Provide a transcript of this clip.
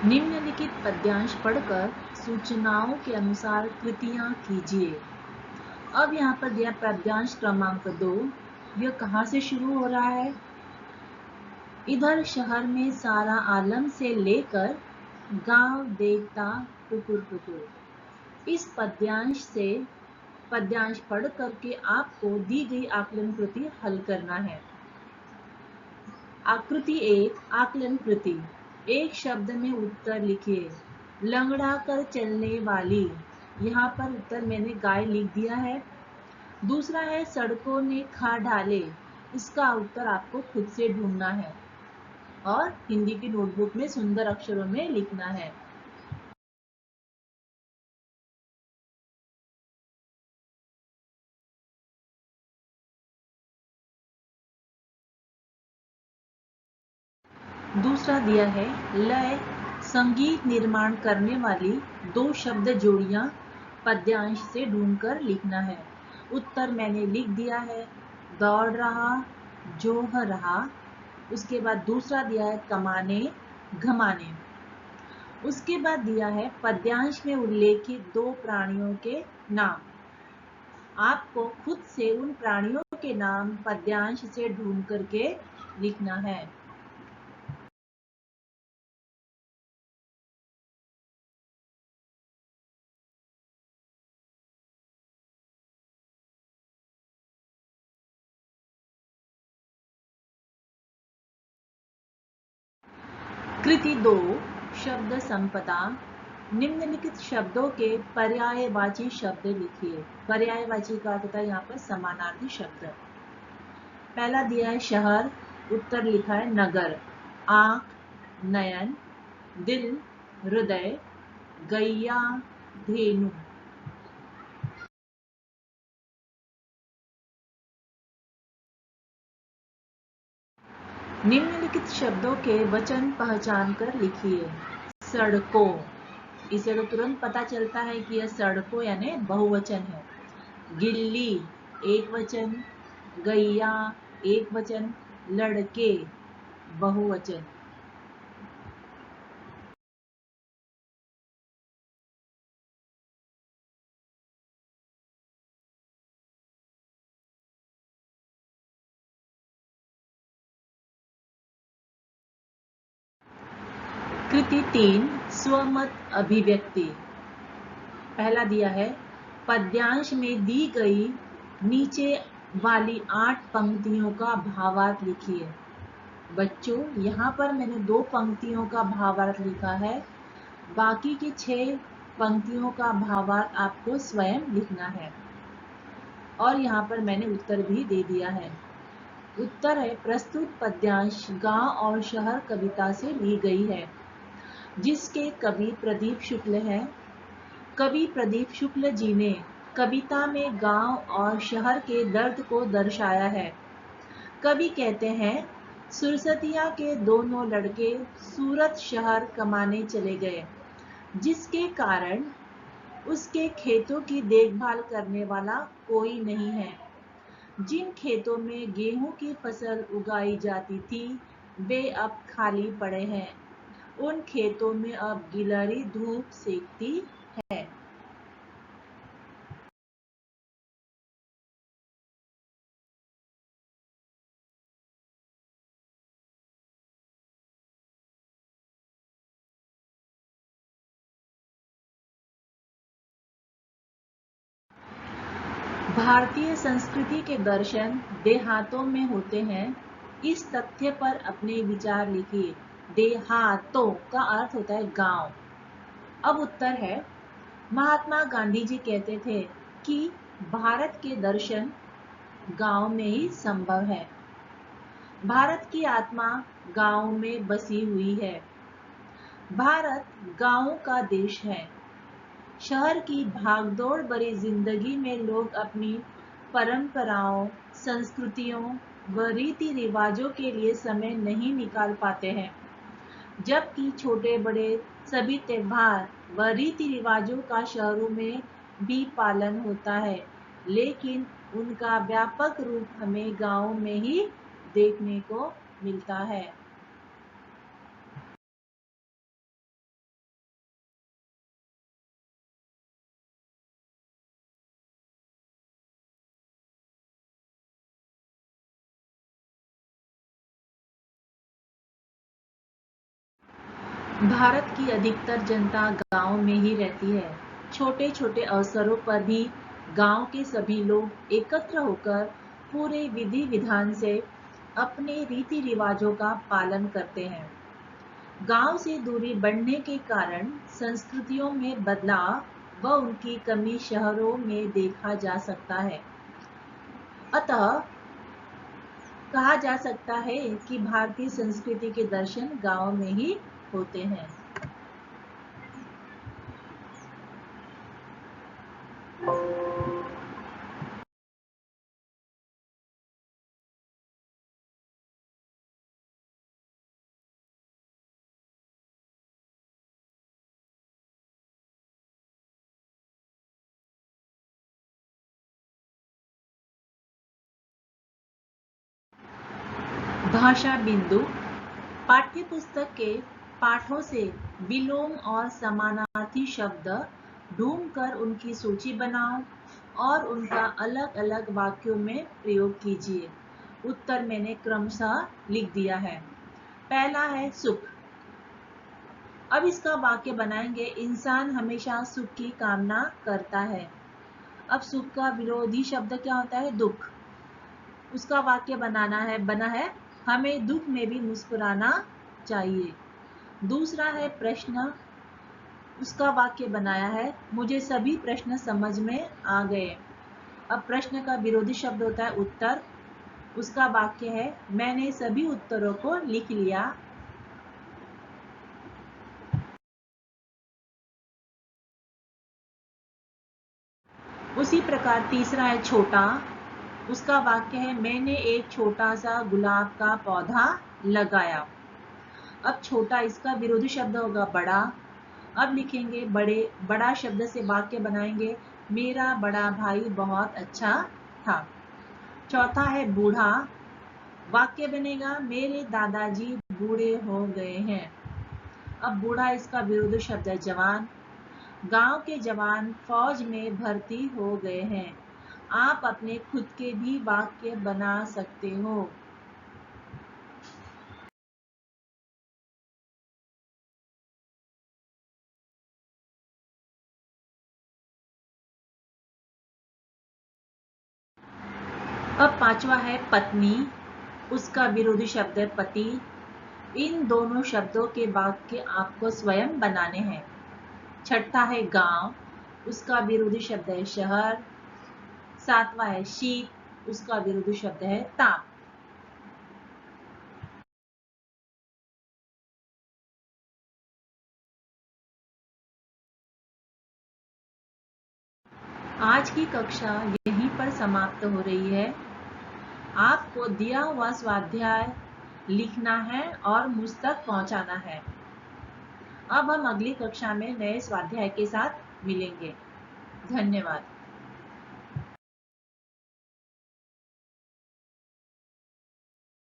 निम्नलिखित पद्यांश पढ़कर सूचनाओं के अनुसार कृतियां कीजिए। अब यहाँ पर दिया पद्यांश क्रमांक 2। यह कहाँ से शुरू हो रहा है? इधर शहर में सारा आलम से लेकर गांव देखता टुकुर टुकुर। इस पद्यांश पढ़ करके आपको दी गई आकलन कृति हल करना है। आकृति 1 आकलन कृति। एक शब्द में उत्तर लिखिए। लंगड़ा कर चलने वाली, यहाँ पर उत्तर मैंने गाय लिख दिया है। दूसरा है सड़कों ने खा डाले, इसका उत्तर आपको खुद से ढूंढना है और हिंदी की नोटबुक में सुंदर अक्षरों में लिखना है। दूसरा दिया है लय संगीत निर्माण करने वाली 2 शब्द जोड़ियां पद्यांश से ढूंढकर लिखना है। उत्तर मैंने लिख दिया है। दौड़ रहा, जोह रहा। उसके बाद दूसरा दिया है कमाने, घमाने। उसके बाद दिया है पद्यांश में उल्लेखित 2 प्राणियों के नाम। आपको खुद से उन प्राणियों के नाम पद्यांश से ढूंढ करके लिखना है। कृति 2 शब्द संपदा। निम्नलिखित शब्दों के पर्यायवाची शब्द लिखिए। पर्यायवाची का अर्थ होता है यहाँ पर समानार्थी शब्द। पहला दिया है शहर, उत्तर लिखा है नगर। आंख, नयन। दिल, हृदय। गैया, धेनु। निम्नलिखित शब्दों के वचन पहचान कर लिखिए। सड़कों, इसे तो तुरंत पता चलता है कि यह सड़कों यानी बहुवचन है। गिल्ली एक वचन, गैया एक वचन, लड़के बहुवचन। कृति 3 स्वमत अभिव्यक्ति। पहला दिया है पद्यांश में दी गई नीचे वाली 8 पंक्तियों का भावार्थ लिखिए। बच्चों यहाँ पर मैंने 2 पंक्तियों का भावार्थ लिखा है, बाकी की 6 पंक्तियों का भावार्थ आपको स्वयं लिखना है। और यहाँ पर मैंने उत्तर भी दे दिया है। उत्तर है प्रस्तुत पद्यांश गांव और शहर कविता से ली गई है, जिसके कवि प्रदीप शुक्ल हैं। कवि प्रदीप शुक्ल जी ने कविता में गांव और शहर के दर्द को दर्शाया है। कवि कहते हैं सुरसतिया के दोनों लड़के सूरत शहर कमाने चले गए, जिसके कारण उसके खेतों की देखभाल करने वाला कोई नहीं है। जिन खेतों में गेहूं की फसल उगाई जाती थी वे अब खाली पड़े हैं। उन खेतों में अब गिलहरी धूप सेकती है। भारतीय संस्कृति के दर्शन देहातों में होते हैं। इस तथ्य पर अपने विचार लिखिए। देहातों का अर्थ होता है गांव। अब उत्तर है महात्मा गांधी जी कहते थे कि भारत के दर्शन गांव में ही संभव है। भारत की आत्मा गांव में बसी हुई है। भारत गांवों का देश है। शहर की भागदौड़ भरी जिंदगी में लोग अपनी परंपराओं, संस्कृतियों व रीति रिवाजों के लिए समय नहीं निकाल पाते हैं, जबकि छोटे बड़े सभी त्योहार व रीति रिवाजों का शहरों में भी पालन होता है, लेकिन उनका व्यापक रूप हमें गांव में ही देखने को मिलता है। भारत की अधिकतर जनता गांव में ही रहती है। छोटे छोटे अवसरों पर भी गांव के सभी लोग एकत्र होकर पूरे विधि विधान से अपने रीति रिवाजों का पालन करते हैं। गांव से दूरी बढ़ने के कारण संस्कृतियों में बदलाव व उनकी कमी शहरों में देखा जा सकता है। अतः कहा जा सकता है कि भारतीय संस्कृति के दर्शन गांव में ही होते हैं। भाषा बिंदु पाठ्यपुस्तक के पाठों से विलोम और समानार्थी शब्द ढूंढकर उनकी सूची बनाओ और उनका अलग अलग वाक्यों में प्रयोग कीजिए। उत्तर मैंने क्रमशः लिख दिया है। पहला है सुख। अब इसका वाक्य बनाएंगे, इंसान हमेशा सुख की कामना करता है। अब सुख का विरोधी शब्द क्या होता है? दुख। उसका वाक्य बना है हमें दुख में भी मुस्कुराना चाहिए। दूसरा है प्रश्न। उसका वाक्य बनाया है मुझे सभी प्रश्न समझ में आ गए। अब प्रश्न का विरोधी शब्द होता है उत्तर। उसका वाक्य है मैंने सभी उत्तरों को लिख लिया। उसी प्रकार तीसरा है छोटा। उसका वाक्य है मैंने एक छोटा सा गुलाब का पौधा लगाया। अब छोटा इसका विरोधी शब्द होगा बड़ा। अब लिखेंगे बड़ा शब्द से वाक्य बनाएंगे मेरा बड़ा भाई बहुत अच्छा था। चौथा है बूढ़ा। वाक्य बनेगा मेरे दादाजी बूढ़े हो गए हैं। अब बूढ़ा इसका विरोधी शब्द है जवान। गांव के जवान फौज में भर्ती हो गए हैं। आप अपने खुद के भी वाक्य बना सकते हो। अब पांचवा है पत्नी। उसका विरोधी शब्द है पति। इन दोनों शब्दों के वाक्य आपको स्वयं बनाने हैं। छठा है गांव। उसका विरोधी शब्द है शहर। सातवां है शीत। उसका विरोधी शब्द है ताप। आज की कक्षा यहीं पर समाप्त हो रही है। आपको दिया हुआ स्वाध्याय लिखना है और मुझ तक पहुंचाना है। अब हम अगली कक्षा में नए स्वाध्याय के साथ मिलेंगे। धन्यवाद।